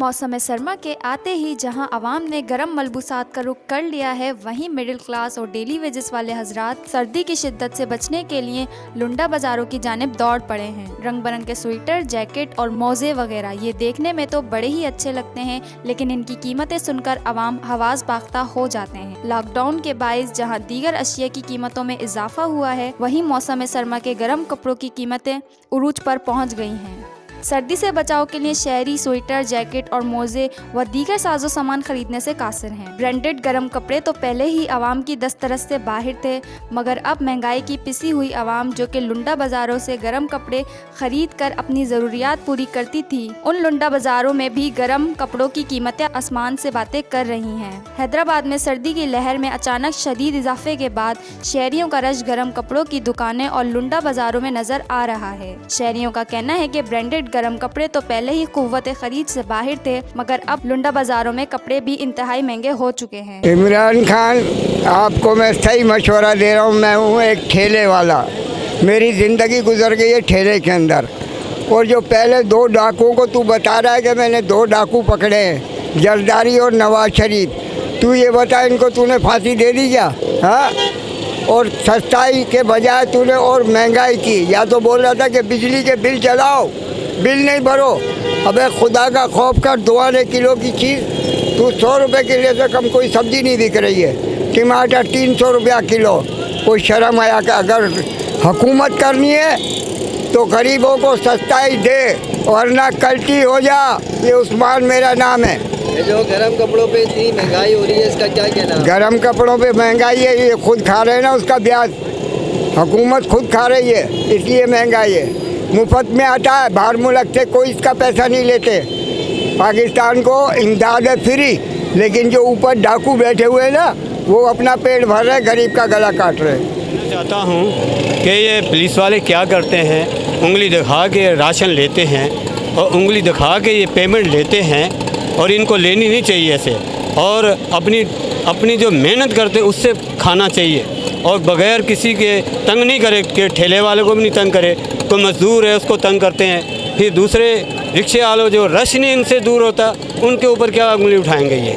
मौसम सरमा के आते ही जहां आवाम ने गर्म मलबूसात का रुख कर लिया है, वहीं मिडिल क्लास और डेली वेजेस वाले हजरात सर्दी की शिद्दत से बचने के लिए लुंडा बाजारों की जानिब दौड़ पड़े हैं। रंग बिरंग के स्वेटर, जैकेट और मोजे वगैरह ये देखने में तो बड़े ही अच्छे लगते हैं, लेकिन इनकी कीमतें सुनकर आवाम हवास बाख्ता हो जाते हैं। लॉकडाउन के बाइस जहां दीगर अशिया की कीमतों में इजाफा हुआ है, वहीं मौसम सरमा के गर्म कपड़ों की कीमतें उरूज पर पहुँच गई हैं। सर्दी से बचाव के लिए शहरी स्वेटर, जैकेट और मोजे व दीगर साजो सामान खरीदने से कासिर हैं। ब्रांडेड गर्म कपड़े तो पहले ही आवाम की दस्तरस से बाहर थे, मगर अब महंगाई की पिसी हुई आवाम जो कि लुंडा बाजारों से गर्म कपड़े खरीद कर अपनी ज़रूरियात पूरी करती थी, उन लुंडा बाजारों में भी गर्म कपड़ों की कीमतें आसमान से बातें कर रही हैं। हैदराबाद में सर्दी की लहर में अचानक शदीद इजाफे के बाद शहरियों का रश गर्म कपड़ों की दुकानें और लुंडा बाजारों में नजर आ रहा है। शहरियों का कहना है कि ब्रांडेड गर्म कपड़े तो पहले ही कुव्वत खरीद से बाहर थे, मगर अब लुंडा बाजारों में कपड़े भी इंतहाई महंगे हो चुके हैं। इमरान खान, आपको मैं सही मशवरा दे रहा हूँ। मैं हूँ एक ठेले वाला, मेरी ज़िंदगी गुजर गई है ठेले के अंदर। और जो पहले 2 डाकुओं को तू बता रहा है कि मैंने 2 डाकू पकड़े हैं, जरदारी और नवाज शरीफ, तू ये बता इनको तूने फांसी दे दी क्या? हाँ, और सस्ताई के बजाय तूने और महंगाई की। या तो बोल रहा था कि बिजली के बिल चलाओ, बिल नहीं भरो। अबे खुदा का खौफ कर, 2 आने किलो की चीज़ तू 100 रुपये किलो से कम कोई सब्ज़ी नहीं बिक रही है। टमाटर 300 रुपया किलो। कोई शर्म आया कि अगर हुकूमत करनी है तो गरीबों को सस्ताई दे, वरना कल्टी हो जा। ये उस्मान मेरा नाम है। ये जो गर्म कपड़ों पे इतनी महंगाई हो रही है, इसका क्या कहना है? गर्म कपड़ों पे महंगाई है, ये खुद खा रहे हैं ना, उसका ब्याज हुकूमत खुद खा रही है, इसलिए महंगाई है। मुफ्त में आता है, बाहर मुल्क से कोई इसका पैसा नहीं लेते। पाकिस्तान को इमदाद है फ्री, लेकिन जो ऊपर डाकू बैठे हुए हैं ना, वो अपना पेट भर रहे, गरीब का गला काट रहे हैं। मैं चाहता हूँ कि ये पुलिस वाले क्या करते हैं, उंगली दिखा के राशन लेते हैं और उंगली दिखा के ये पेमेंट लेते हैं, और इनको लेनी नहीं चाहिए ऐसे। और अपनी जो मेहनत करते हैं उससे खाना चाहिए, और बग़ैर किसी के तंग नहीं करे, कि ठेले वाले को भी नहीं तंग करे। कोई मज़दूर है उसको तंग करते हैं, फिर दूसरे रिक्शे वालों जो रश नहीं इनसे दूर होता, उनके ऊपर क्या उंगली उठाएंगे ये।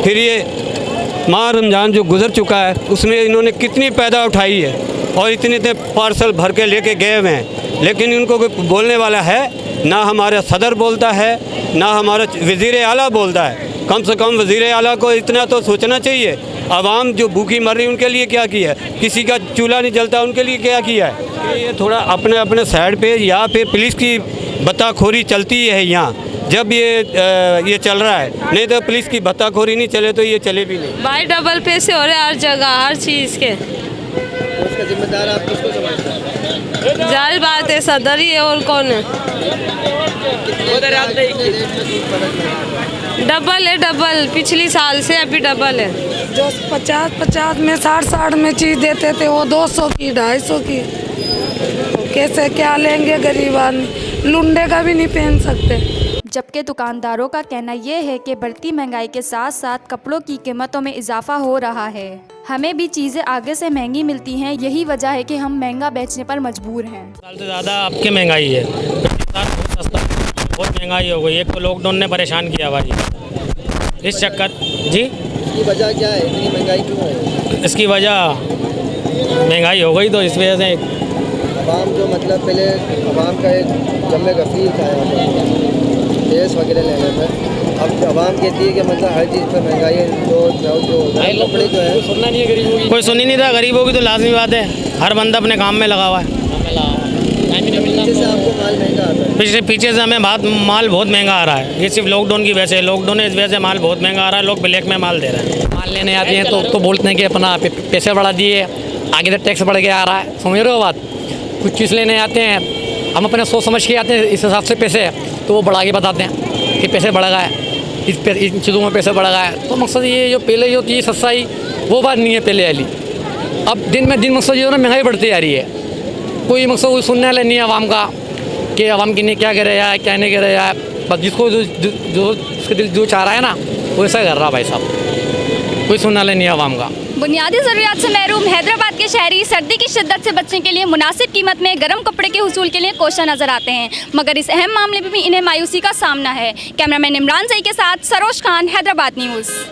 फिर ये माह रमज़ान जो गुज़र चुका है, उसमें इन्होंने कितनी पैदा उठाई है, और इतने इतने पार्सल भर के लेके गए हुए हैं, लेकिन इनको कोई बोलने वाला है ना। हमारा सदर बोलता है ना हमारा वज़ीर आला बोलता है। कम से कम वज़ीर आला को इतना तो सोचना चाहिए, आवाम जो भूखी मर रही उनके लिए क्या किया है, किसी का चूल्हा नहीं जलता उनके लिए क्या किया है। ये थोड़ा अपने साइड पे या फिर पुलिस की बत्ताखोरी चलती है यहाँ, जब ये चल रहा है, नहीं तो पुलिस की बत्ताखोरी नहीं चले तो ये चले भी नहीं। भाई डबल पैसे हो रहे हर जगह, हर चीज़ के। उसका जिम्मेदार आप किसको समझते हैं? जाहिर बात है सदर ही है, और कौन है। डबल है, डबल पिछली साल से अभी डबल है। जो 50-50 में 60-60 में चीज़ देते थे, वो 200 की 250 की। कैसे क्या लेंगे गरीब आदमी, लुंडे का भी नहीं पहन सकते। जबकि दुकानदारों का कहना यह है कि बढ़ती महंगाई के साथ साथ कपड़ों की कीमतों में इजाफा हो रहा है। हमें भी चीज़ें आगे से महंगी मिलती हैं, यही वजह है कि हम महंगा बेचने पर मजबूर हैं। साल से ज़्यादा आपके महंगाई है, बहुत सस्ता, बहुत महंगाई हो गई। एक तो लॉकडाउन ने परेशान किया भाई, इस चक्कर जी। इसकी वजह क्या है, इतनी महंगाई क्यों है? इसकी वजह महंगाई हो गई, तो इस वजह से आवाम जो मतलब पहले आवाम का एक जम्मे गफीर था गैस वगैरह लेने में, अब आवाम कहती है कि मतलब हर चीज़ पर महंगाई है। जो कपड़े जो है सुनना नहीं है गरीबों की, कोई सुन ही नहीं रहा। गरीबों की तो लाजमी बात है, हर बंदा अपने काम में लगा हुआ है। पीछे से आपको माल महंगा आता है, पीछे से हमें माल बहुत महंगा आ रहा है। ये सिर्फ लॉकडाउन की वजह से, लॉकडाउन की वजह से माल बहुत महंगा आ रहा है। लोग ब्लैक में माल दे रहे हैं। माल लेने आते हैं तो बोलते हैं कि अपना पैसे बढ़ा दिए, आगे तो टैक्स बढ़ के आ रहा है। समझ रहे हो बात? कुछ चीज़ लेने आते हैं, हम अपने सोच समझ के आते हैं, इस हिसाब से पैसे तो वो बढ़ा के बताते हैं कि पैसे बढ़ गए, इन चीज़ों में पैसे बढ़ गए। तो मकसद ये जो पहले जो थी सस्ताई, वो बात नहीं है पहले वाली। अब दिन में दिन मकसद जो है ना, महंगाई बढ़ती जा रही है। कोई मकसद कोई सुनने वाला नहीं है आवाम का, कि आवाम की ने क्या कर रहा है, क्या नहीं कर रहा है। बस जिसको जो उसके दिल जो चाह रहा है ना, वो ऐसा कर रहा है भाई साहब। कोई सुनने वाला नहीं है आवाम का। बुनियादी ज़रूरियात से महरूम हैदराबाद के शहरी सर्दी की शिद्दत से बचने के लिए मुनासिब कीमत में गर्म कपड़े के हुसूल के लिए कोशा नजर आते हैं, मगर इस अहम मामले में भी इन्हें मायूसी का सामना है। कैमरामैन इमरान सही के साथ सरोश खान, हैदराबाद न्यूज़।